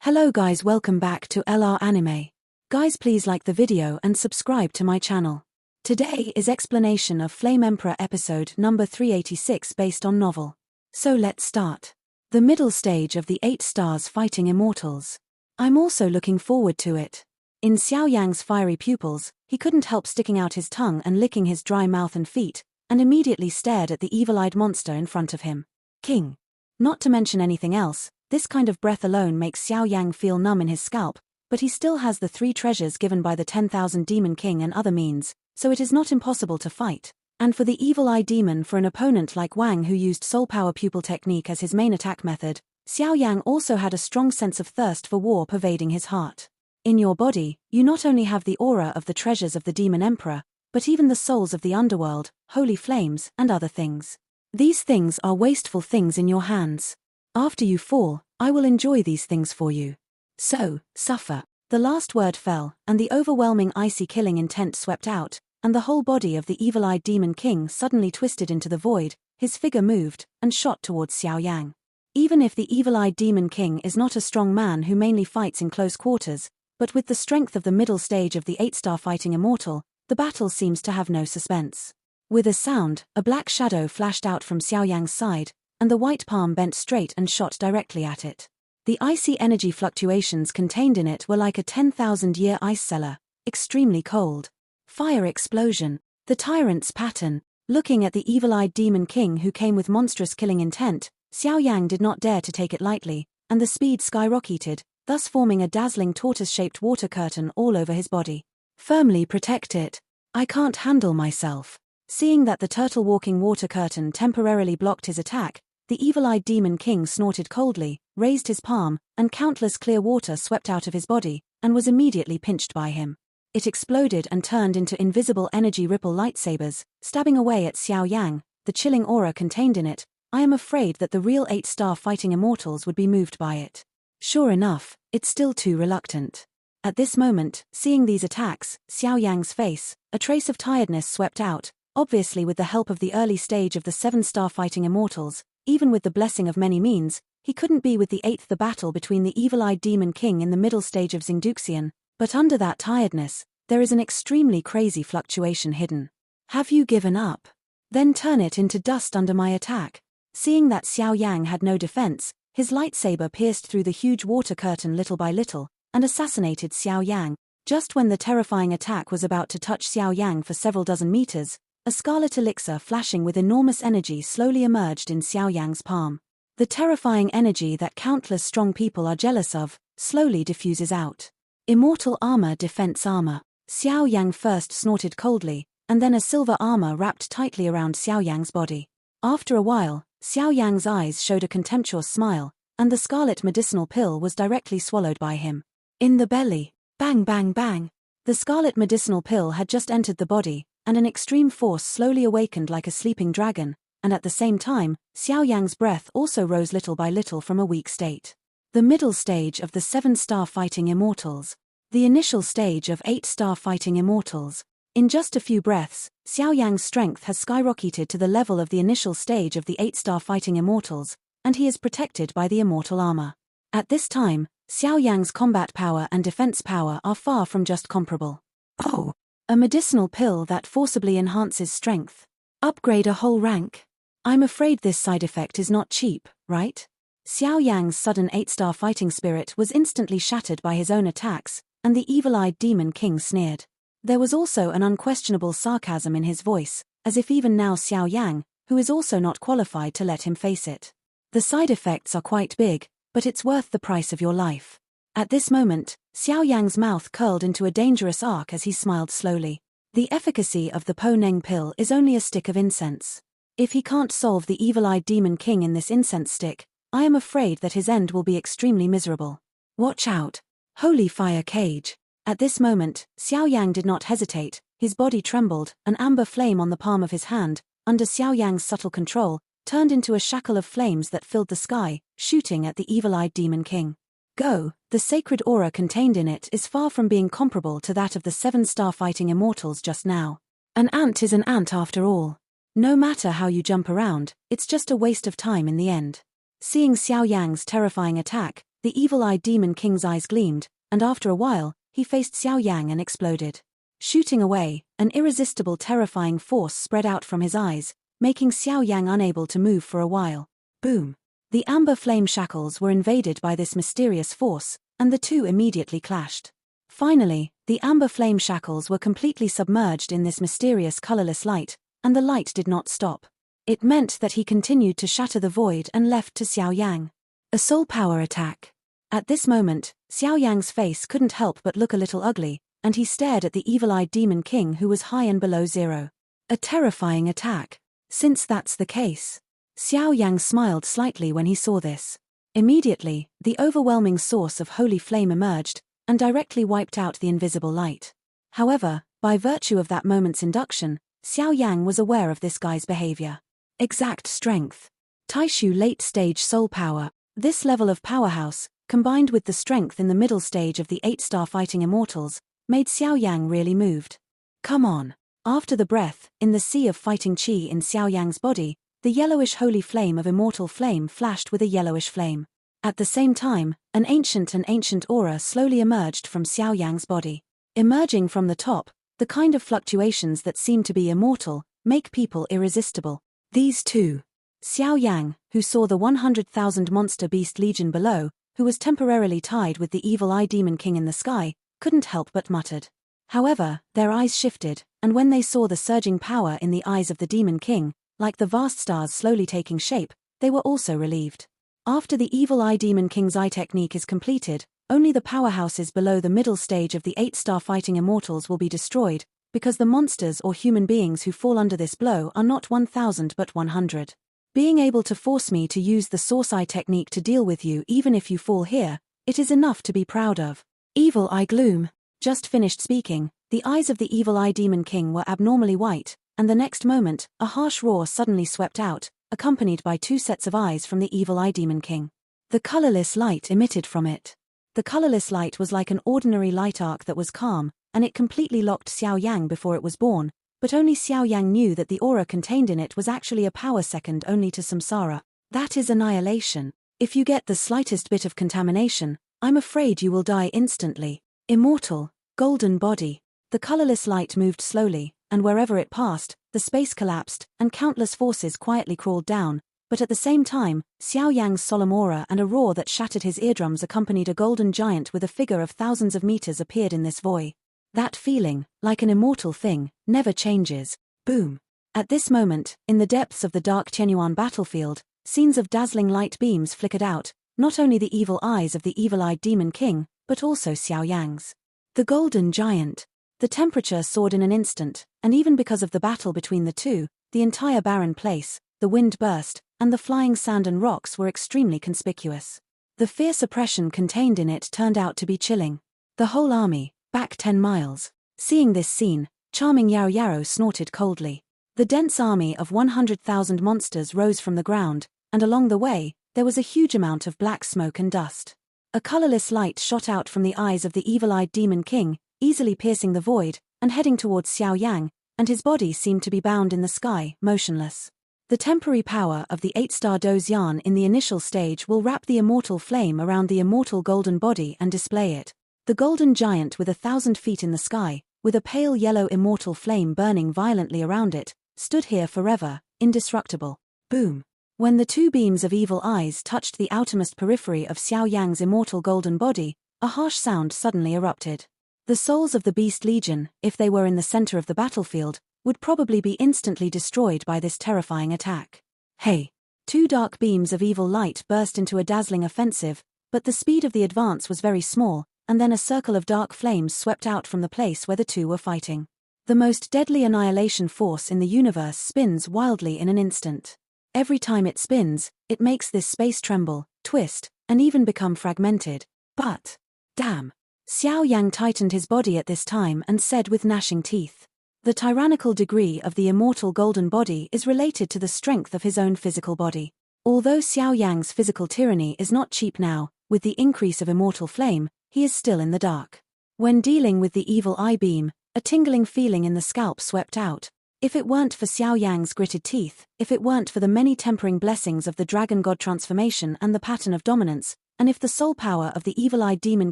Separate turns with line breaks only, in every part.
Hello guys, welcome back to LR Anime. Guys, please like the video and subscribe to my channel. Today is explanation of Flame Emperor episode number 386 based on novel. So let's start. The middle stage of the 8 stars fighting immortals. I'm also looking forward to it. In Xiao Yang's fiery pupils, he couldn't help sticking out his tongue and licking his dry mouth and feet, and immediately stared at the evil-eyed monster in front of him. King. Not to mention anything else, this kind of breath alone makes Xiao Yang feel numb in his scalp, but he still has the 3 treasures given by the 10,000 Demon King and other means, so it is not impossible to fight. And for the Evil Eye Demon, for an opponent like Wang who used Soul Power Pupil technique as his main attack method, Xiao Yang also had a strong sense of thirst for war pervading his heart. In your body, you not only have the aura of the treasures of the Demon Emperor, but even the souls of the underworld, holy flames, and other things. These things are wasteful things in your hands. After you fall, I will enjoy these things for you. So, suffer. The last word fell, and the overwhelming icy killing intent swept out, and the whole body of the evil-eyed Demon King suddenly twisted into the void, his figure moved, and shot towards Xiao Yang. Even if the evil-eyed Demon King is not a strong man who mainly fights in close quarters, but with the strength of the middle stage of the 8-star fighting immortal, the battle seems to have no suspense. With a sound, a black shadow flashed out from Xiao Yang's side, and the white palm bent straight and shot directly at it. The icy energy fluctuations contained in it were like a 10,000-year ice cellar, extremely cold. Fire explosion. The tyrant's pattern. Looking at the evil-eyed Demon King who came with monstrous killing intent, Xiao Yang did not dare to take it lightly, and the speed skyrocketed, thus forming a dazzling tortoise-shaped water curtain all over his body. Firmly protect it. I can't handle myself. Seeing that the turtle-walking water curtain temporarily blocked his attack, the evil-eyed Demon King snorted coldly, raised his palm, and countless clear water swept out of his body, and was immediately pinched by him. It exploded and turned into invisible energy ripple lightsabers, stabbing away at Xiao Yang, the chilling aura contained in it. I am afraid that the real 8-star fighting immortals would be moved by it. Sure enough, it's still too reluctant. At this moment, seeing these attacks, Xiao Yang's face, a trace of tiredness swept out, obviously with the help of the early stage of the 7-star fighting immortals. Even with the blessing of many means, he couldn't be with the 8th. The battle between the evil-eyed Demon King in the middle stage of Xingduxian, but under that tiredness, there is an extremely crazy fluctuation hidden. Have you given up? Then turn it into dust under my attack. Seeing that Xiao Yang had no defense, his lightsaber pierced through the huge water curtain little by little, and assassinated Xiao Yang. Just when the terrifying attack was about to touch Xiao Yang for several dozen meters, a scarlet elixir flashing with enormous energy slowly emerged in Xiao Yang's palm. The terrifying energy that countless strong people are jealous of, slowly diffuses out. Immortal armor, defense armor. Xiao Yang first snorted coldly, and then a silver armor wrapped tightly around Xiao Yang's body. After a while, Xiao Yang's eyes showed a contemptuous smile, and the scarlet medicinal pill was directly swallowed by him. In the belly. Bang bang bang. The scarlet medicinal pill had just entered the body, and an extreme force slowly awakened like a sleeping dragon, and at the same time, Xiao Yang's breath also rose little by little from a weak state. The middle stage of the 7-star fighting immortals. The initial stage of 8-star fighting immortals. In just a few breaths, Xiao Yang's strength has skyrocketed to the level of the initial stage of the 8-star fighting immortals, and he is protected by the immortal armor. At this time, Xiao Yang's combat power and defense power are far from just comparable. Oh! A medicinal pill that forcibly enhances strength. Upgrade a whole rank. I'm afraid this side effect is not cheap, right? Xiao Yang's sudden 8-star fighting spirit was instantly shattered by his own attacks, and the evil-eyed Demon King sneered. There was also an unquestionable sarcasm in his voice, as if even now Xiao Yang, who is also not qualified to let him face it. The side effects are quite big, but it's worth the price of your life. At this moment, Xiao Yang's mouth curled into a dangerous arc as he smiled slowly. The efficacy of the Po Neng pill is only a stick of incense. If he can't solve the evil-eyed Demon King in this incense stick, I am afraid that his end will be extremely miserable. Watch out. Holy fire cage. At this moment, Xiao Yang did not hesitate, his body trembled, an amber flame on the palm of his hand, under Xiao Yang's subtle control, turned into a shackle of flames that filled the sky, shooting at the evil-eyed Demon King. Go. The sacred aura contained in it is far from being comparable to that of the 7-star fighting immortals just now. An ant is an ant after all. No matter how you jump around, it's just a waste of time in the end. Seeing Xiao Yang's terrifying attack, the evil-eyed Demon King's eyes gleamed, and after a while, he faced Xiao Yang and exploded. Shooting away, an irresistible terrifying force spread out from his eyes, making Xiao Yang unable to move for a while. Boom! The amber flame shackles were invaded by this mysterious force, and the two immediately clashed. Finally, the amber flame shackles were completely submerged in this mysterious colorless light, and the light did not stop. It meant that he continued to shatter the void and left to Xiao Yang. A soul power attack. At this moment, Xiao Yang's face couldn't help but look a little ugly, and he stared at the evil-eyed Demon King who was high and below zero. A terrifying attack. Since that's the case. Xiao Yang smiled slightly when he saw this. Immediately, the overwhelming source of holy flame emerged, and directly wiped out the invisible light. However, by virtue of that moment's induction, Xiao Yang was aware of this guy's behavior. Exact strength. Taishu late-stage soul power. This level of powerhouse, combined with the strength in the middle stage of the 8-star fighting immortals, made Xiao Yang really moved. Come on. After the breath, in the sea of fighting chi in Xiao Yang's body, the yellowish holy flame of immortal flame flashed with a yellowish flame. At the same time, an ancient aura slowly emerged from Xiao Yang's body. Emerging from the top, the kind of fluctuations that seem to be immortal, make people irresistible. These two. Xiao Yang, who saw the 100,000 monster beast legion below, who was temporarily tied with the evil-eye Demon King in the sky, couldn't help but muttered. However, their eyes shifted, and when they saw the surging power in the eyes of the Demon King, like the vast stars slowly taking shape, they were also relieved. After the evil-eye Demon King's eye technique is completed, only the powerhouses below the middle stage of the 8-star fighting immortals will be destroyed, because the monsters or human beings who fall under this blow are not 1,000 but 100. Being able to force me to use the source eye technique to deal with you even if you fall here, it is enough to be proud of. Evil Eye Gloom. Just finished speaking, the eyes of the evil-eye Demon King were abnormally white, and the next moment, a harsh roar suddenly swept out, accompanied by two sets of eyes from the evil-eye Demon King. The colorless light emitted from it. The colorless light was like an ordinary light arc that was calm, and it completely locked Xiao Yang before it was born, but only Xiao Yang knew that the aura contained in it was actually a power second only to samsara. That is annihilation. If you get the slightest bit of contamination, I'm afraid you will die instantly. Immortal, golden body. The colorless light moved slowly, and wherever it passed, the space collapsed, and countless forces quietly crawled down, but at the same time, Xiao Yang's solemn aura and a roar that shattered his eardrums accompanied a golden giant with a figure of thousands of meters appeared in this void. That feeling, like an immortal thing, never changes. Boom. At this moment, in the depths of the dark Tianyuan battlefield, scenes of dazzling light beams flickered out, not only the evil eyes of the evil-eyed Demon King, but also Xiao Yang's. The golden giant. The temperature soared in an instant, and even because of the battle between the two, the entire barren place, the wind burst, and the flying sand and rocks were extremely conspicuous. The fierce oppression contained in it turned out to be chilling. The whole army, back 10 miles. Seeing this scene, charming Yaro Yaro snorted coldly. The dense army of 100,000 monsters rose from the ground, and along the way, there was a huge amount of black smoke and dust. A colorless light shot out from the eyes of the evil-eyed Demon King, easily piercing the void, and heading towards Xiao Yang, and his body seemed to be bound in the sky, motionless. The temporary power of the 8-star Doze Yan in the initial stage will wrap the immortal flame around the immortal golden body and display it. The golden giant with 1,000 feet in the sky, with a pale yellow immortal flame burning violently around it, stood here forever, indestructible. Boom. When the two beams of evil eyes touched the outermost periphery of Xiao Yang's immortal golden body, a harsh sound suddenly erupted. The souls of the Beast Legion, if they were in the center of the battlefield, would probably be instantly destroyed by this terrifying attack. Hey! Two dark beams of evil light burst into a dazzling offensive, but the speed of the advance was very small, and then a circle of dark flames swept out from the place where the two were fighting. The most deadly annihilation force in the universe spins wildly in an instant. Every time it spins, it makes this space tremble, twist, and even become fragmented. But, damn! Xiao Yang tightened his body at this time and said with gnashing teeth. The tyrannical degree of the immortal golden body is related to the strength of his own physical body. Although Xiao Yang's physical tyranny is not cheap now, with the increase of immortal flame, he is still in the dark. When dealing with the evil eye beam, a tingling feeling in the scalp swept out. If it weren't for Xiao Yang's gritted teeth, if it weren't for the many tempering blessings of the dragon god transformation and the pattern of dominance, and if the soul power of the evil-eyed Demon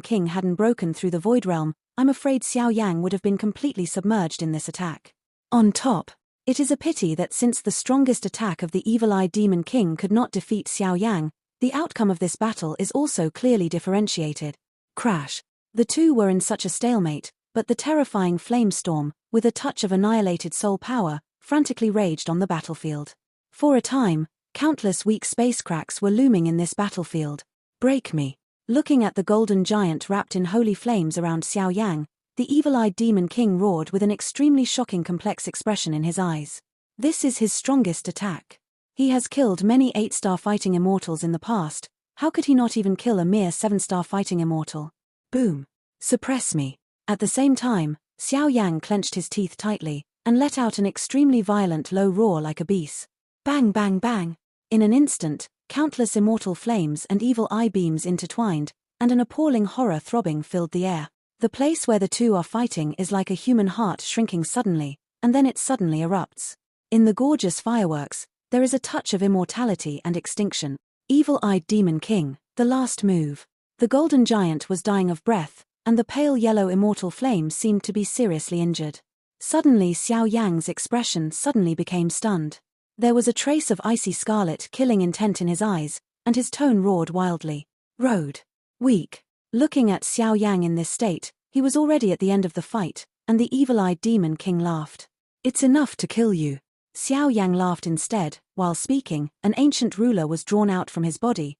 King hadn't broken through the Void Realm, I'm afraid Xiao Yang would have been completely submerged in this attack. On top, it is a pity that since the strongest attack of the evil-eyed Demon King could not defeat Xiao Yang, the outcome of this battle is also clearly differentiated. Crash. The two were in such a stalemate, but the terrifying flame storm, with a touch of annihilated soul power, frantically raged on the battlefield. For a time, countless weak space cracks were looming in this battlefield. Break me. Looking at the golden giant wrapped in holy flames around Xiao Yang, the evil-eyed Demon King roared with an extremely shocking complex expression in his eyes. This is his strongest attack. He has killed many 8-star fighting immortals in the past, how could he not even kill a mere 7-star fighting immortal? Boom. Suppress me. At the same time, Xiao Yang clenched his teeth tightly, and let out an extremely violent low roar like a beast. Bang bang bang. In an instant, countless immortal flames and evil eye beams intertwined, and an appalling horror throbbing filled the air. The place where the two are fighting is like a human heart shrinking suddenly, and then it suddenly erupts. In the gorgeous fireworks, there is a touch of immortality and extinction. Evil-eyed Demon King, the last move. The golden giant was dying of breath, and the pale yellow immortal flame seemed to be seriously injured. Suddenly Xiao Yang's expression suddenly became stunned. There was a trace of icy scarlet killing intent in his eyes, and his tone roared wildly. Road. Weak. Looking at Xiao Yang in this state, he was already at the end of the fight, and the evil-eyed Demon King laughed. It's enough to kill you. Xiao Yang laughed instead. While speaking, an ancient ruler was drawn out from his body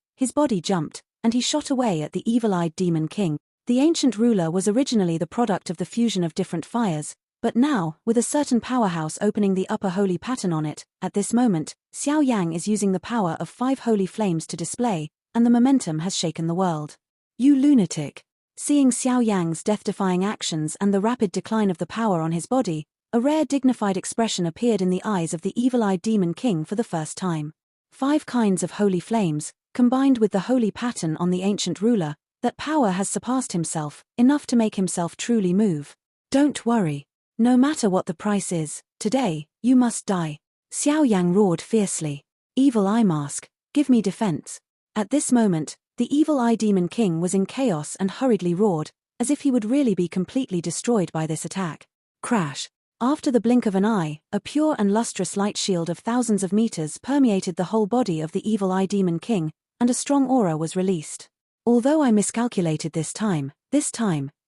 jumped, and he shot away at the evil-eyed Demon King. The ancient ruler was originally the product of the fusion of different fires, but now, with a certain powerhouse opening the upper holy pattern on it, at this moment, Xiao Yang is using the power of 5 holy flames to display, and the momentum has shaken the world. You lunatic. Seeing Xiao Yang's death-defying actions and the rapid decline of the power on his body, a rare dignified expression appeared in the eyes of the evil-eyed Demon King for the first time. 5 kinds of holy flames, combined with the holy pattern on the ancient ruler, that power has surpassed himself, enough to make himself truly move. Don't worry. No matter what the price is, today, you must die. Xiao Yang roared fiercely. Evil Eye Mask, give me defense. At this moment, the evil-eye Demon King was in chaos and hurriedly roared, as if he would really be completely destroyed by this attack. Crash. After the blink of an eye, a pure and lustrous light shield of thousands of meters permeated the whole body of the evil-eye Demon King, and a strong aura was released. Although I miscalculated this time,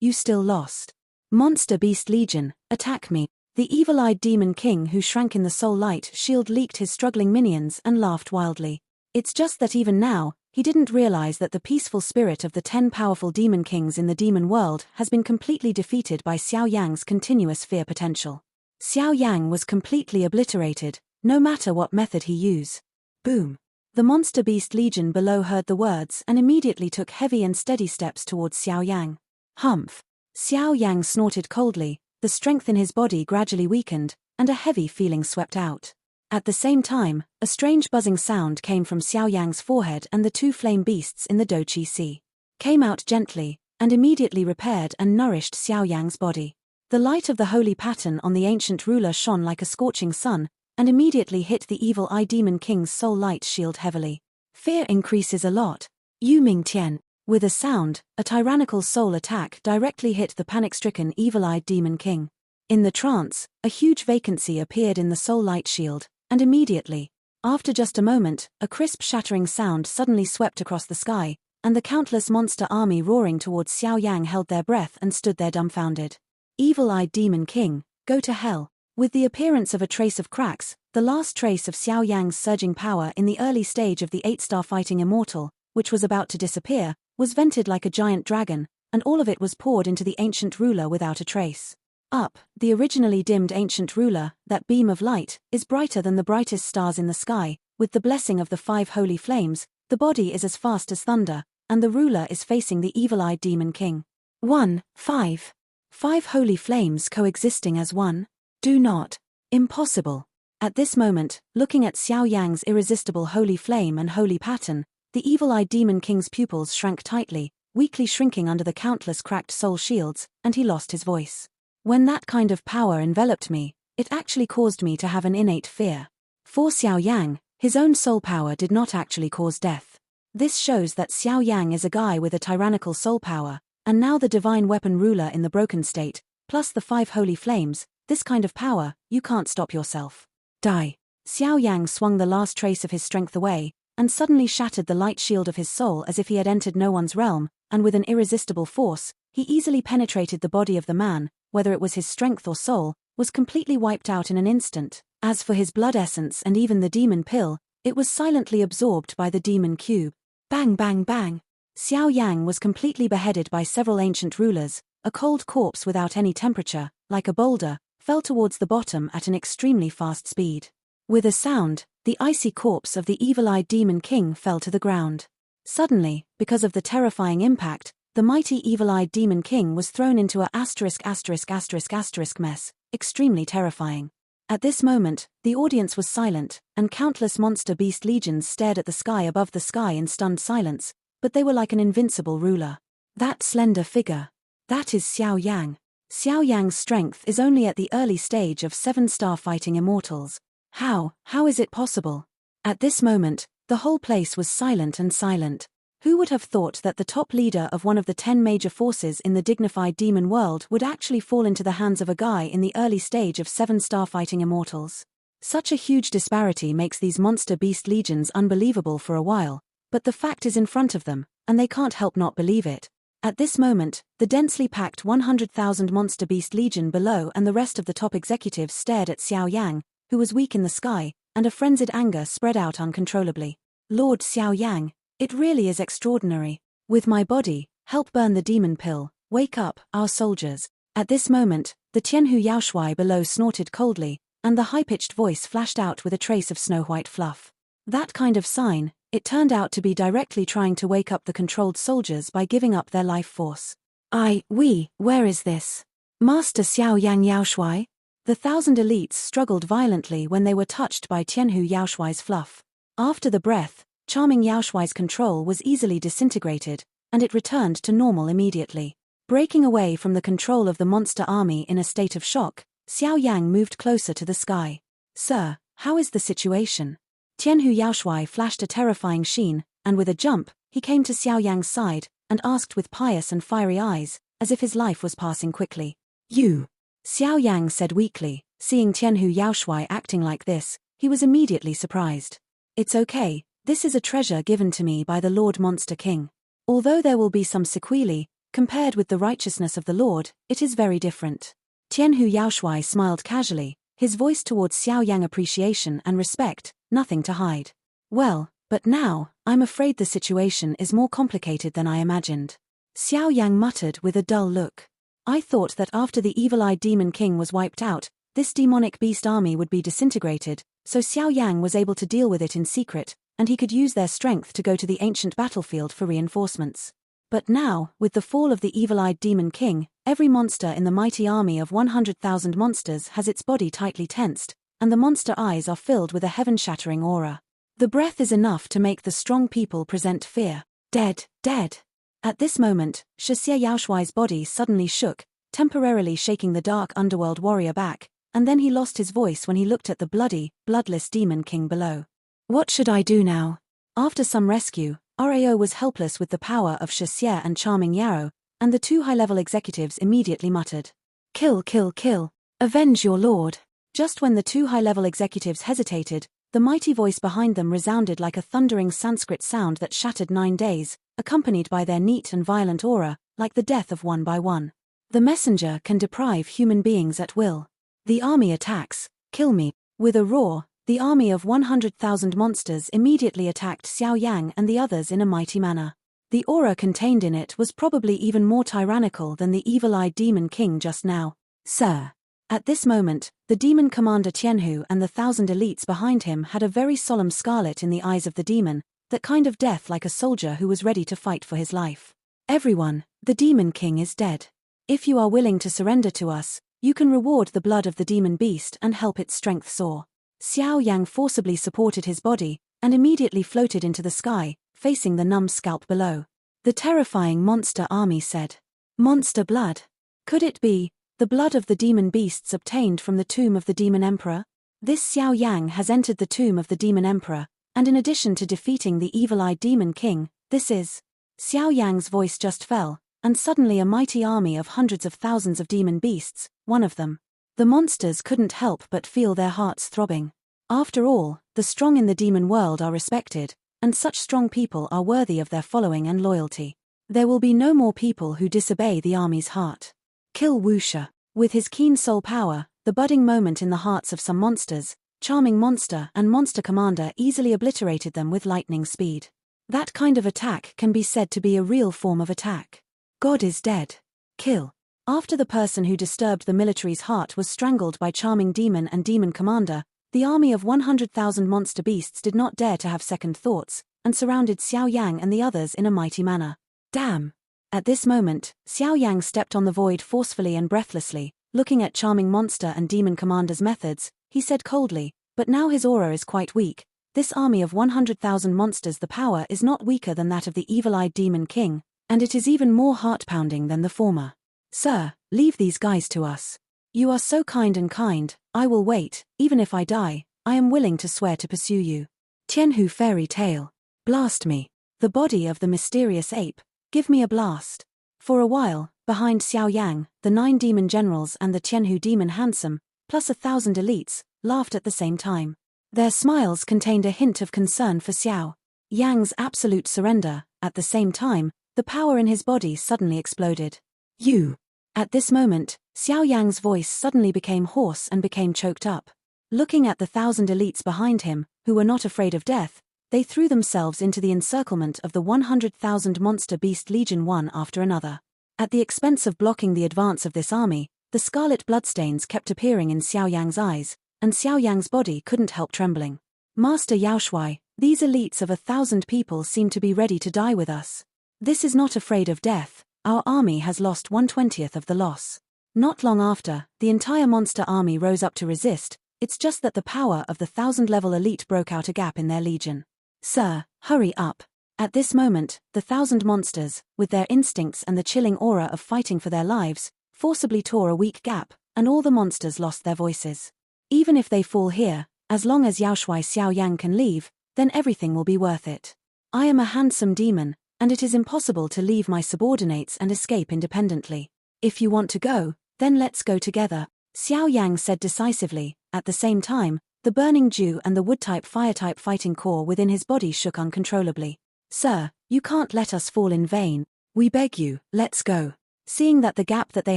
you still lost. Monster Beast Legion, attack me. The evil-eyed Demon King who shrank in the soul light shield leaped his struggling minions and laughed wildly. It's just that even now, he didn't realize that the peaceful spirit of the 10 powerful demon kings in the demon world has been completely defeated by Xiao Yang's continuous fear potential. Xiao Yang was completely obliterated, no matter what method he used. Boom. The Monster Beast Legion below heard the words and immediately took heavy and steady steps towards Xiao Yang. Humph. Xiao Yang snorted coldly, the strength in his body gradually weakened, and a heavy feeling swept out. At the same time, a strange buzzing sound came from Xiao Yang's forehead, and the 2 flame beasts in the Doqi Sea came out gently, and immediately repaired and nourished Xiao Yang's body. The light of the holy pattern on the ancient ruler shone like a scorching sun, and immediately hit the evil-eye Demon King's soul light shield heavily. Fear increases a lot. Yu Ming Tian. With a sound, a tyrannical soul attack directly hit the panic-stricken evil-eyed Demon King. In the trance, a huge vacancy appeared in the soul light shield, and immediately, after just a moment, a crisp shattering sound suddenly swept across the sky, and the countless monster army roaring towards Xiao Yang held their breath and stood there dumbfounded. Evil-eyed Demon King, go to hell. With the appearance of a trace of cracks, the last trace of Xiao Yang's surging power in the early stage of the 8-star fighting immortal, which was about to disappear, was vented like a giant dragon, and all of it was poured into the ancient ruler without a trace. Up, the originally dimmed ancient ruler, that beam of light, is brighter than the brightest stars in the sky. With the blessing of the 5 holy flames, the body is as fast as thunder, and the ruler is facing the evil-eyed Demon King. 5 holy flames coexisting as one? Do not. Impossible. At this moment, looking at Xiao Yang's irresistible holy flame and holy pattern, the evil-eyed Demon King's pupils shrank tightly, weakly shrinking under the countless cracked soul shields, and he lost his voice. When that kind of power enveloped me, it actually caused me to have an innate fear. For Xiao Yang, his own soul power did not actually cause death. This shows that Xiao Yang is a guy with a tyrannical soul power, and now the divine weapon ruler in the broken state, plus the 5 holy flames. This kind of power, you can't stop yourself. Die. Xiao Yang swung the last trace of his strength away, and suddenly shattered the light shield of his soul as if he had entered no one's realm, and with an irresistible force, he easily penetrated the body of the man, whether it was his strength or soul, was completely wiped out in an instant. As for his blood essence and even the demon pill, it was silently absorbed by the demon cube. Bang bang bang. Xiao Yang was completely beheaded by several ancient rulers. A cold corpse without any temperature, like a boulder, fell towards the bottom at an extremely fast speed. With a sound, the icy corpse of the evil-eyed demon king fell to the ground. Suddenly, because of the terrifying impact, the mighty evil-eyed demon king was thrown into a ***** mess, extremely terrifying. At this moment, the audience was silent, and countless monster beast legions stared at the sky above the sky in stunned silence, but they were like an invincible ruler. That slender figure. That is Xiao Yang. Xiao Yang's strength is only at the early stage of 7-star fighting immortals. How is it possible? At this moment, the whole place was silent and silent. Who would have thought that the top leader of one of the 10 major forces in the dignified demon world would actually fall into the hands of a guy in the early stage of 7-star fighting immortals? Such a huge disparity makes these monster beast legions unbelievable for a while, but the fact is in front of them, and they can't help not believe it. At this moment, the densely packed 100,000 monster beast legion below and the rest of the top executives stared at Xiao Yang, who was weak in the sky, and a frenzied anger spread out uncontrollably. Lord Xiao Yang, it really is extraordinary. With my body, help burn the demon pill. Wake up, our soldiers. At this moment, the Tianhu Yaoshuai below snorted coldly, and the high-pitched voice flashed out with a trace of snow-white fluff. That kind of sign, it turned out to be directly trying to wake up the controlled soldiers by giving up their life force. Where is this? Master Xiao Yang Yaoshuai? The 1,000 elites struggled violently when they were touched by Tianhu Yaoshuai's fluff. After the breath, charming Yaoshuai's control was easily disintegrated, and it returned to normal immediately. Breaking away from the control of the monster army in a state of shock, Xiao Yang moved closer to the sky. Sir, how is the situation? Tianhu Yaoshuai flashed a terrifying sheen, and with a jump, he came to Xiao Yang's side, and asked with pious and fiery eyes, as if his life was passing quickly. You! Xiao Yang said weakly. Seeing Tianhu Yaoshuai acting like this, he was immediately surprised. It's okay, this is a treasure given to me by the Lord Monster King. Although there will be some sequelae, compared with the righteousness of the Lord, it is very different. Tianhu Yaoshuai smiled casually, his voice towards Xiao Yang appreciation and respect, nothing to hide. Well, but now, I'm afraid the situation is more complicated than I imagined. Xiao Yang muttered with a dull look. I thought that after the evil-eyed demon king was wiped out, this demonic beast army would be disintegrated, so Xiao Yang was able to deal with it in secret, and he could use their strength to go to the ancient battlefield for reinforcements. But now, with the fall of the evil-eyed demon king, every monster in the mighty army of 100,000 monsters has its body tightly tensed, and the monster eyes are filled with a heaven-shattering aura. The breath is enough to make the strong people present fear. Dead, dead. At this moment, Shixie Yaoshuai's body suddenly shook, temporarily shaking the dark underworld warrior back, and then he lost his voice when he looked at the bloody, bloodless demon king below. What should I do now? After some rescue, Rao was helpless with the power of Shixie and charming Yao, and the 2 high-level executives immediately muttered, Kill, kill, kill. Avenge your lord. Just when the 2 high-level executives hesitated, the mighty voice behind them resounded like a thundering Sanskrit sound that shattered 9 days, accompanied by their neat and violent aura, like the death of one by one. The messenger can deprive human beings at will. The army attacks. Kill me. With a roar, the army of 100,000 monsters immediately attacked Xiao Yang and the others in a mighty manner. The aura contained in it was probably even more tyrannical than the evil-eyed demon king just now. Sir. At this moment, the demon commander Tianhu and the 1,000 elites behind him had a very solemn scarlet in the eyes of the demon, that kind of death like a soldier who was ready to fight for his life. Everyone, the demon king is dead. If you are willing to surrender to us, you can reward the blood of the demon beast and help its strength soar. Xiao Yang forcibly supported his body, and immediately floated into the sky, facing the numb scalp below. The terrifying monster army said, Monster blood. Could it be the blood of the demon beasts obtained from the tomb of the demon emperor? This Xiao Yang has entered the tomb of the demon emperor, And in addition to defeating the evil-eyed demon king, this is... Xiao Yang's voice just fell, and suddenly a mighty army of hundreds of thousands of demon beasts, one of them. The monsters couldn't help but feel their hearts throbbing. After all, the strong in the demon world are respected, and such strong people are worthy of their following and loyalty. There will be no more people who disobey the army's heart. Kill Wuxia. With his keen soul power, the budding moment in the hearts of some monsters, Charming Monster and Monster Commander easily obliterated them with lightning speed. That kind of attack can be said to be a real form of attack. God is dead. Kill. After the person who disturbed the military's heart was strangled by Charming Demon and Demon Commander, the army of 100,000 monster beasts did not dare to have second thoughts, and surrounded Xiao Yang and the others in a mighty manner. Damn! At this moment, Xiao Yang stepped on the void forcefully and breathlessly. Looking at Charming Monster and Demon Commander's methods, he said coldly, but now his aura is quite weak. This army of 100,000 monsters, the power is not weaker than that of the evil-eyed Demon King, and it is even more heart-pounding than the former. Sir, leave these guys to us. You are so kind, I will wait, even if I die, I am willing to swear to pursue you. Tianhu fairy tale. Blast me. The body of the mysterious ape, give me a blast. For a while, behind Xiao Yang, the 9 demon generals and the Tianhu demon handsome, plus 1,000 elites, laughed at the same time. Their smiles contained a hint of concern for Xiao Yang's absolute surrender. At the same time, the power in his body suddenly exploded. You! At this moment, Xiao Yang's voice suddenly became hoarse and became choked up. Looking at the 1,000 elites behind him, who were not afraid of death, they threw themselves into the encirclement of the 100,000 monster beast legion one after another. At the expense of blocking the advance of this army, the scarlet bloodstains kept appearing in Xiao Yang's eyes, and Xiao Yang's body couldn't help trembling. Master Yaoshuai, these elites of 1,000 people seem to be ready to die with us. This is not afraid of death, our army has lost 1/20th of the loss. Not long after, the entire monster army rose up to resist, it's just that the power of the 1,000-level elite broke out a gap in their legion. Sir, hurry up. At this moment, the 1,000 monsters, with their instincts and the chilling aura of fighting for their lives, forcibly tore a weak gap, and all the monsters lost their voices. Even if they fall here, as long as Yaoshuai Xiao Yang can leave, then everything will be worth it. I am a handsome demon, and it is impossible to leave my subordinates and escape independently. If you want to go, then let's go together, Xiao Yang said decisively. At the same time, the burning dew and the wood-type fire-type fighting core within his body shook uncontrollably. Sir, you can't let us fall in vain. We beg you, let's go. Seeing that the gap that they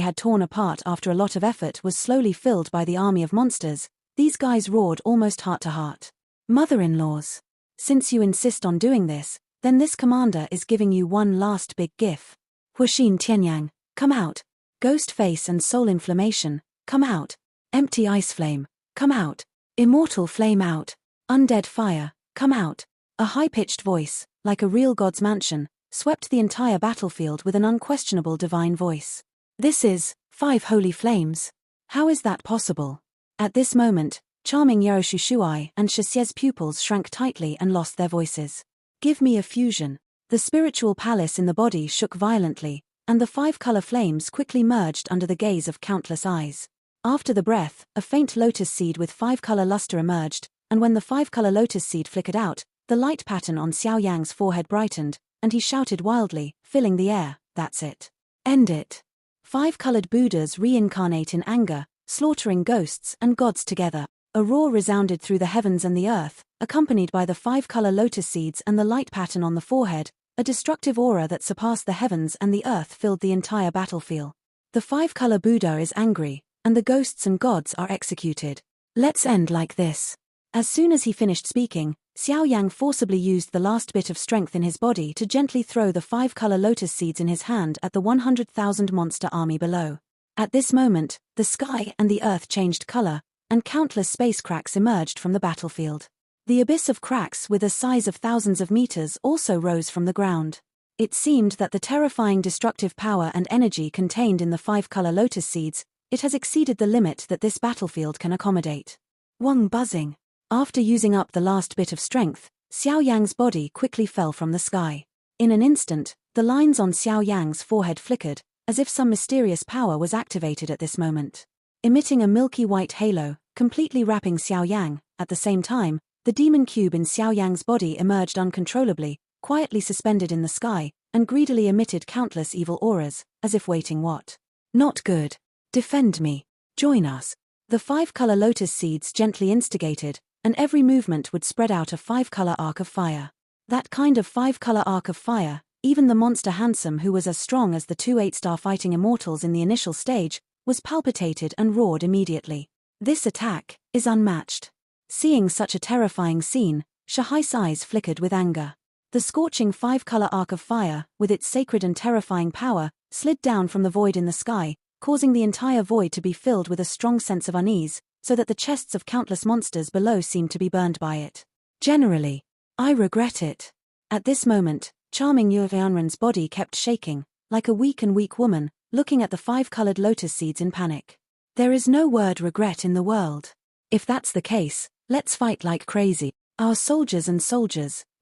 had torn apart after a lot of effort was slowly filled by the army of monsters, these guys roared almost heart to heart. Mother-in-laws. Since you insist on doing this, then this commander is giving you one last big gift. Huixin Tianyang, come out. Ghost face and soul inflammation, come out. Empty ice flame, come out. Immortal flame out. Undead fire, come out. A high-pitched voice, like a real god's mansion, swept the entire battlefield with an unquestionable divine voice. This is 5 holy flames. How is that possible? At this moment, Charming Yeroshushuai and Shixie's pupils shrank tightly and lost their voices. Give me a fusion. The spiritual palace in the body shook violently, and the 5-color flames quickly merged under the gaze of countless eyes. After the breath, a faint lotus seed with 5-color luster emerged, and when the 5-color lotus seed flickered out, the light pattern on Xiao Yang's forehead brightened, and he shouted wildly, filling the air, that's it. End it. 5-colored Buddhas reincarnate in anger, slaughtering ghosts and gods together. A roar resounded through the heavens and the earth, accompanied by the 5-color lotus seeds and the light pattern on the forehead. A destructive aura that surpassed the heavens and the earth filled the entire battlefield. The 5-color Buddha is angry, and the ghosts and gods are executed. Let's end like this. As soon as he finished speaking, Xiao Yang forcibly used the last bit of strength in his body to gently throw the 5-color lotus seeds in his hand at the 100,000 monster army below. At this moment, the sky and the earth changed color, and countless space cracks emerged from the battlefield. The abyss of cracks with a size of thousands of meters also rose from the ground. It seemed that the terrifying destructive power and energy contained in the 5-color lotus seeds, it has exceeded the limit that this battlefield can accommodate. Wang buzzing. After using up the last bit of strength, Xiao Yang's body quickly fell from the sky. In an instant, the lines on Xiao Yang's forehead flickered, as if some mysterious power was activated at this moment. Emitting a milky white halo, completely wrapping Xiao Yang, at the same time, the The demon cube in Xiao Yang's body emerged uncontrollably, quietly suspended in the sky, and greedily emitted countless evil auras, as if waiting what? Not good. Defend me. Join us. The 5-color lotus seeds gently instigated, and every movement would spread out a 5-color arc of fire. That kind of 5-color arc of fire, even the monster Handsome, who was as strong as the 2 8-star fighting immortals in the initial stage, was palpitated and roared immediately. This attack is unmatched. Seeing such a terrifying scene, Shahai's eyes flickered with anger. The scorching 5-color arc of fire, with its sacred and terrifying power, slid down from the void in the sky, causing the entire void to be filled with a strong sense of unease, so that the chests of countless monsters below seemed to be burned by it. Generally, I regret it. At this moment, charming Yu Yanran's body kept shaking, like a weak woman, looking at the 5-colored lotus seeds in panic. There is no word regret in the world. If that's the case, let's fight like crazy. Our soldiers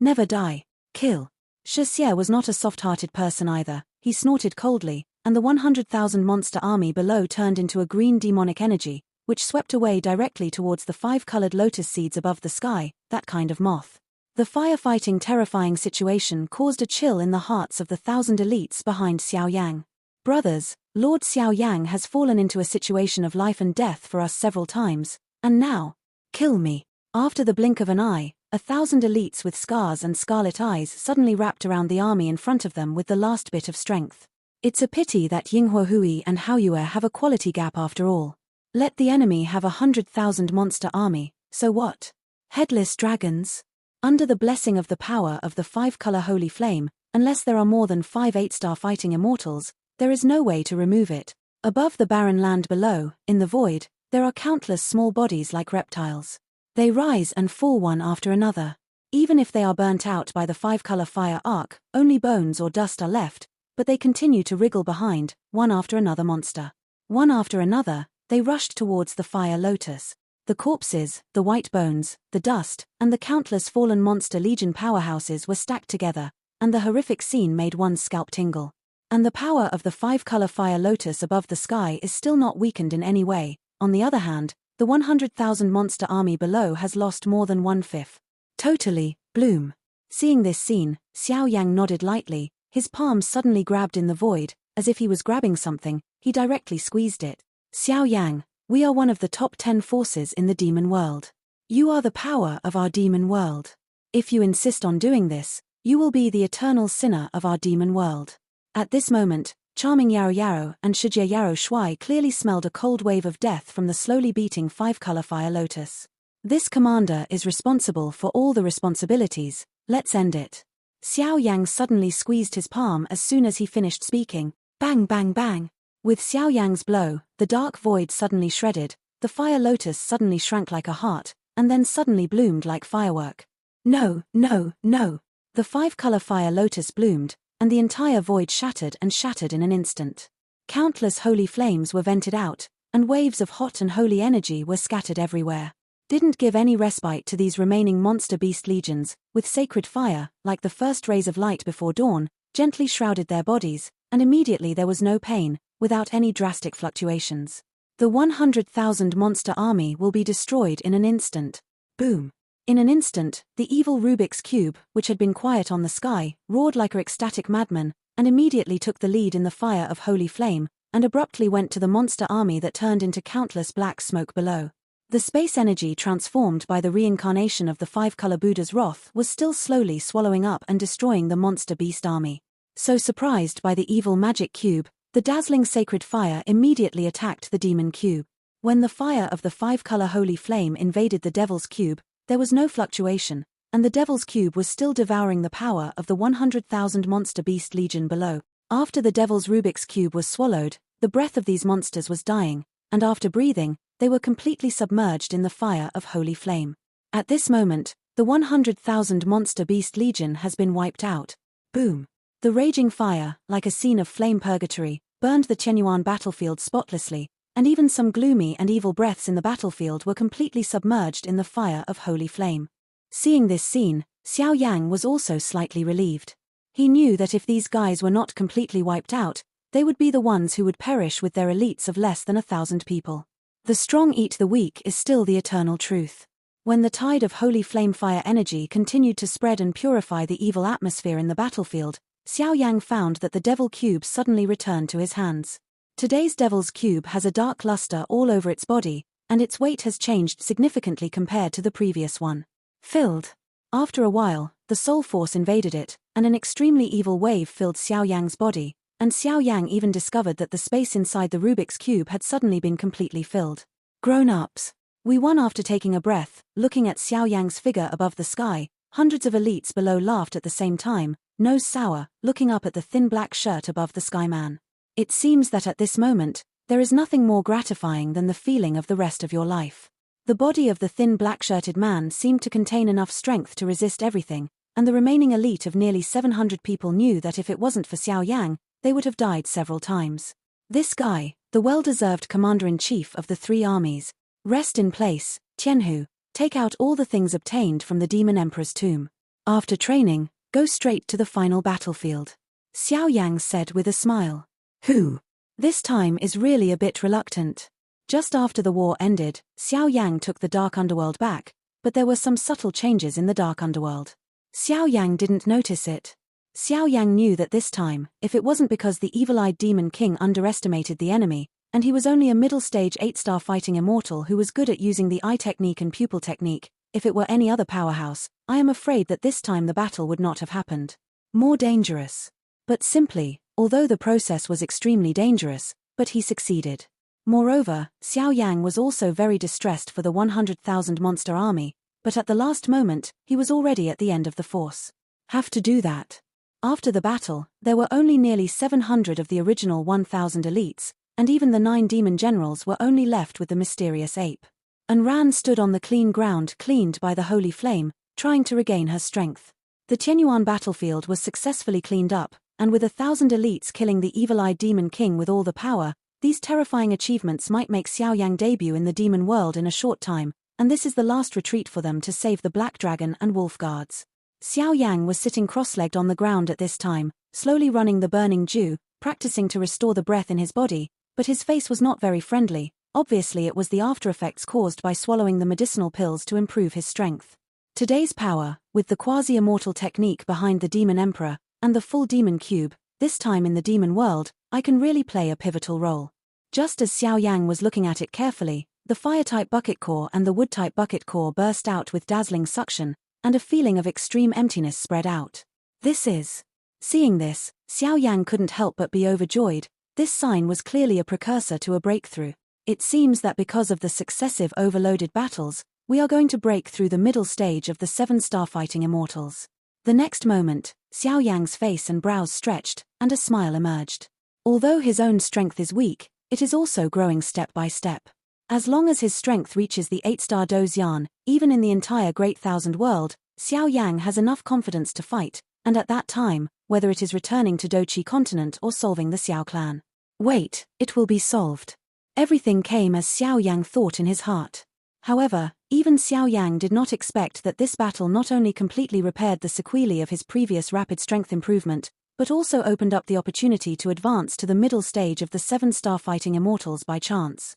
never die. Kill. Shixie was not a soft-hearted person either. He snorted coldly, and the 100,000 monster army below turned into a green demonic energy, which swept away directly towards the 5-colored lotus seeds above the sky, that kind of moth. The firefighting terrifying situation caused a chill in the hearts of the 1,000 elites behind Xiao Yang. Brothers, Lord Xiao Yang has fallen into a situation of life and death for us several times, and now, kill me. After the blink of an eye, 1,000 elites with scars and scarlet eyes suddenly wrapped around the army in front of them with the last bit of strength. It's a pity that Yinghua Hui and Haoyue have a quality gap after all. Let the enemy have 100,000 monster army, so what? Headless dragons? Under the blessing of the power of the 5-color holy flame, unless there are more than 5 8-star fighting immortals, there is no way to remove it. Above the barren land below, in the void, there are countless small bodies like reptiles. They rise and fall one after another. Even if they are burnt out by the 5-color fire arc, only bones or dust are left, but they continue to wriggle behind, one after another monster. One after another, they rushed towards the fire lotus. The corpses, the white bones, the dust, and the countless fallen monster legion powerhouses were stacked together, and the horrific scene made one's scalp tingle. And the power of the 5-color fire lotus above the sky is still not weakened in any way. On the other hand, the 100,000 monster army below has lost more than 1/5. Totally, bloom. Seeing this scene, Xiao Yang nodded lightly, his palms suddenly grabbed in the void, as if he was grabbing something, he directly squeezed it. Xiao Yang, we are one of the top 10 forces in the demon world. You are the power of our demon world. If you insist on doing this, you will be the eternal sinner of our demon world. At this moment, charming Yaro Yaro and Shijie Yaro Shui clearly smelled a cold wave of death from the slowly beating 5-color fire lotus. This commander is responsible for all the responsibilities, let's end it. Xiao Yang suddenly squeezed his palm as soon as he finished speaking. Bang bang bang. With Xiao Yang's blow, the dark void suddenly shredded, the fire lotus suddenly shrank like a heart, and then suddenly bloomed like firework. No, no, no. The 5-color fire lotus bloomed, and the entire void shattered in an instant. Countless holy flames were vented out, and waves of hot and holy energy were scattered everywhere. Didn't give any respite to these remaining monster beast legions, with sacred fire, like the first rays of light before dawn, gently shrouded their bodies, and immediately there was no pain, without any drastic fluctuations. The 100,000 monster army will be destroyed in an instant. Boom. In an instant, the evil Rubik's Cube, which had been quiet on the sky, roared like an ecstatic madman, and immediately took the lead in the fire of holy flame, and abruptly went to the monster army that turned into countless black smoke below. The space energy transformed by the reincarnation of the 5-color Buddha's wrath was still slowly swallowing up and destroying the monster beast army. So surprised by the evil magic cube, the dazzling sacred fire immediately attacked the demon cube. When the fire of the 5-color holy flame invaded the devil's cube, there was no fluctuation, and the devil's cube was still devouring the power of the 100,000 monster beast legion below. After the devil's Rubik's cube was swallowed, the breath of these monsters was dying, and after breathing, they were completely submerged in the fire of holy flame. At this moment, the 100,000 monster beast legion has been wiped out. Boom. The raging fire, like a scene of flame purgatory, burned the Chenyuan battlefield spotlessly, and even some gloomy and evil breaths in the battlefield were completely submerged in the fire of holy flame. Seeing this scene, Xiao Yang was also slightly relieved. He knew that if these guys were not completely wiped out, they would be the ones who would perish with their elites of less than 1,000 people. The strong eat the weak is still the eternal truth. When the tide of holy flame fire energy continued to spread and purify the evil atmosphere in the battlefield, Xiao Yan found that the devil cube suddenly returned to his hands. Today's devil's cube has a dark luster all over its body, and its weight has changed significantly compared to the previous one. Filled. After a while, the soul force invaded it, and an extremely evil wave filled Xiao Yang's body, and Xiao Yang even discovered that the space inside the Rubik's cube had suddenly been completely filled. Grown-ups. We won. After taking a breath, looking at Xiao Yang's figure above the sky, hundreds of elites below laughed at the same time, nose sour, looking up at the thin black shirt above the skyman. It seems that at this moment, there is nothing more gratifying than the feeling of the rest of your life. The body of the thin black-shirted man seemed to contain enough strength to resist everything, and the remaining elite of nearly 700 people knew that if it wasn't for Xiao Yang, they would have died several times. This guy, the well-deserved commander-in-chief of the three armies. Rest in place, Tianhu, take out all the things obtained from the Demon Emperor's tomb. After training, go straight to the final battlefield. Xiao Yang said with a smile. Who? This time is really a bit reluctant. Just after the war ended, Xiao Yang took the Dark Underworld back, but there were some subtle changes in the Dark Underworld. Xiao Yang didn't notice it. Xiao Yang knew that this time, if it wasn't because the evil-eyed Demon King underestimated the enemy, and he was only a middle-stage 8-star fighting immortal who was good at using the eye technique and pupil technique, if it were any other powerhouse, I am afraid that this time the battle would not have happened. More dangerous. But simply, although the process was extremely dangerous, but he succeeded. Moreover, Xiao Yang was also very distressed for the 100,000 monster army, but at the last moment, he was already at the end of the force. Have to do that. After the battle, there were only nearly 700 of the original 1,000 elites, and even the 9 demon generals were only left with the mysterious ape. And Ran stood on the clean ground cleaned by the holy flame, trying to regain her strength. The Tianyuan battlefield was successfully cleaned up, and with 1,000 elites killing the evil-eyed demon king with all the power, these terrifying achievements might make Xiao Yang debut in the demon world in a short time, and this is the last retreat for them to save the Black Dragon and Wolf Guards. Xiao Yang was sitting cross-legged on the ground at this time, slowly running the burning dew, practicing to restore the breath in his body, but his face was not very friendly. Obviously it was the after-effects caused by swallowing the medicinal pills to improve his strength. Today's power, with the quasi-immortal technique behind the Demon Emperor, and the full Demon Cube, this time in the demon world, I can really play a pivotal role. Just as Xiao Yang was looking at it carefully, the fire-type bucket core and the wood-type bucket core burst out with dazzling suction, and a feeling of extreme emptiness spread out. This is. Seeing this, Xiao Yang couldn't help but be overjoyed. This sign was clearly a precursor to a breakthrough. It seems that because of the successive overloaded battles, we are going to break through the middle stage of the 7-star fighting immortals. The next moment, Xiao Yang's face and brows stretched, and a smile emerged. Although his own strength is weak, it is also growing step by step. As long as his strength reaches the 8-star Dozian, even in the entire Great Thousand World, Xiao Yang has enough confidence to fight, and at that time, whether it is returning to Dochi continent or solving the Xiao clan. Wait, it will be solved. Everything came as Xiao Yang thought in his heart. However, even Xiao Yang did not expect that this battle not only completely repaired the sequelae of his previous rapid strength improvement, but also opened up the opportunity to advance to the middle stage of the 7-star fighting immortals by chance.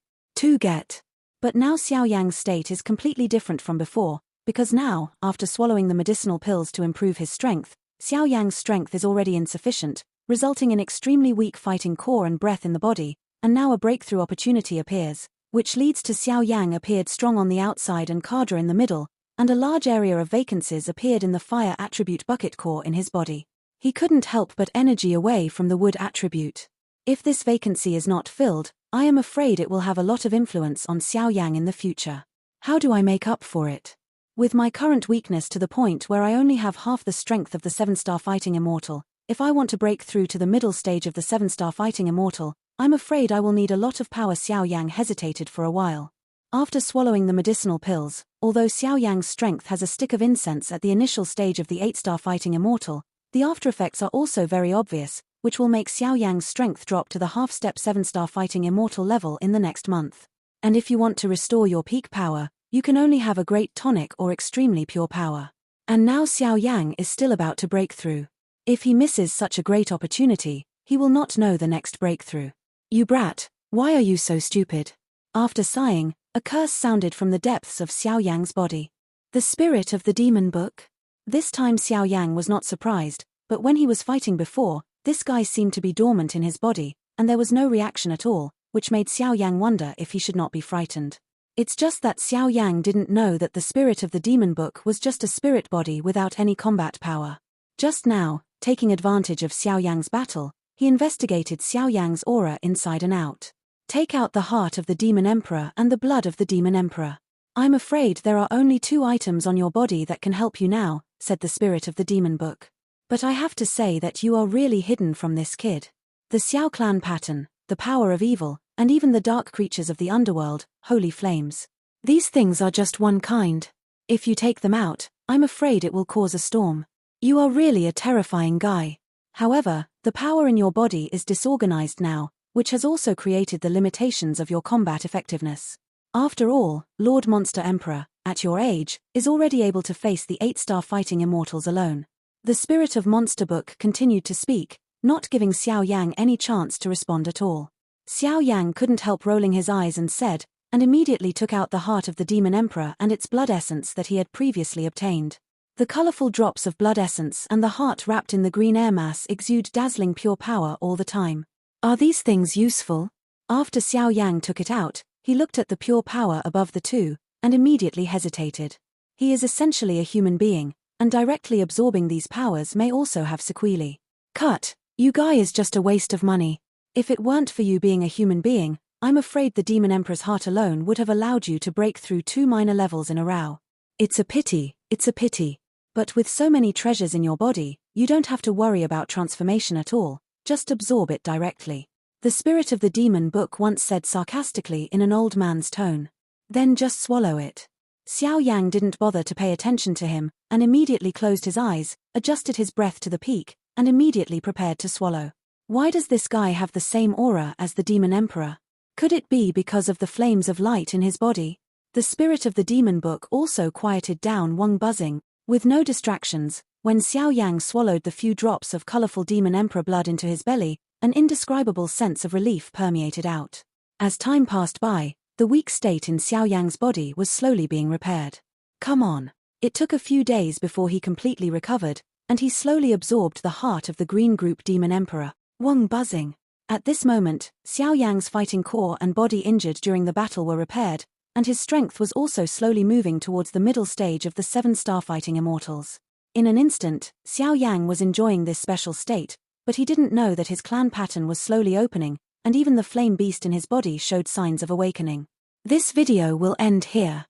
But now Xiao Yang's state is completely different from before, because now, after swallowing the medicinal pills to improve his strength, Xiao Yang's strength is already insufficient, resulting in extremely weak fighting core and breath in the body, and now a breakthrough opportunity appears, which leads to Xiao Yang appeared strong on the outside and Kadra in the middle, and a large area of vacancies appeared in the fire attribute bucket core in his body. He couldn't help but energy away from the wood attribute. If this vacancy is not filled, I am afraid it will have a lot of influence on Xiao Yang in the future. How do I make up for it? With my current weakness to the point where I only have half the strength of the 7-star fighting immortal, if I want to break through to the middle stage of the 7-star fighting immortal, I'm afraid I will need a lot of power. Xiao Yang hesitated for a while. After swallowing the medicinal pills, although Xiao Yang's strength has a stick of incense at the initial stage of the 8-star fighting immortal, the after-effects are also very obvious, which will make Xiao Yang's strength drop to the half-step 7-star fighting immortal level in the next month. And if you want to restore your peak power, you can only have a great tonic or extremely pure power. And now Xiao Yang is still about to break through. If he misses such a great opportunity, he will not know the next breakthrough. You brat, why are you so stupid? After sighing, a curse sounded from the depths of Xiao Yang's body. The spirit of the demon book? This time Xiao Yang was not surprised, but when he was fighting before, this guy seemed to be dormant in his body, and there was no reaction at all, which made Xiao Yang wonder if he should not be frightened. It's just that Xiao Yang didn't know that the spirit of the demon book was just a spirit body without any combat power. Just now, taking advantage of Xiao Yang's battle, he investigated Xiao Yang's aura inside and out. Take out the heart of the demon emperor and the blood of the demon emperor. I'm afraid there are only 2 items on your body that can help you now, said the spirit of the demon book. But I have to say that you are really hidden from this kid. The Xiao clan pattern, the power of evil, and even the dark creatures of the underworld, holy flames. These things are just one kind. If you take them out, I'm afraid it will cause a storm. You are really a terrifying guy. However, the power in your body is disorganized now, which has also created the limitations of your combat effectiveness. After all, Lord Monster Emperor, at your age, is already able to face the 8-star fighting immortals alone. The spirit of Monster Book continued to speak, not giving Xiao Yang any chance to respond at all. Xiao Yang couldn't help rolling his eyes and said, and immediately took out the heart of the demon emperor and its blood essence that he had previously obtained. The colorful drops of blood essence and the heart wrapped in the green air mass exude dazzling pure power all the time. Are these things useful? After Xiao Yang took it out, he looked at the pure power above the 2, and immediately hesitated. He is essentially a human being, and directly absorbing these powers may also have sequelae. Cut, you guy is just a waste of money. If it weren't for you being a human being, I'm afraid the demon emperor's heart alone would have allowed you to break through 2 minor levels in a row. It's a pity. But with so many treasures in your body, you don't have to worry about transformation at all, just absorb it directly. The spirit of the demon book once said sarcastically in an old man's tone. Then just swallow it. Xiao Yang didn't bother to pay attention to him, and immediately closed his eyes, adjusted his breath to the peak, and immediately prepared to swallow. Why does this guy have the same aura as the demon emperor? Could it be because of the flames of light in his body? The spirit of the demon book also quieted down Wang buzzing, with no distractions. When Xiao Yang swallowed the few drops of colorful demon emperor blood into his belly, an indescribable sense of relief permeated out. As time passed by, the weak state in Xiao Yang's body was slowly being repaired. Come on. It took a few days before he completely recovered, and he slowly absorbed the heart of the green group demon emperor, Wang buzzing. At this moment, Xiao Yang's fighting core and body injured during the battle were repaired, and his strength was also slowly moving towards the middle stage of the 7-star fighting immortals. In an instant, Xiao Yang was enjoying this special state, but he didn't know that his clan pattern was slowly opening, and even the flame beast in his body showed signs of awakening. This video will end here.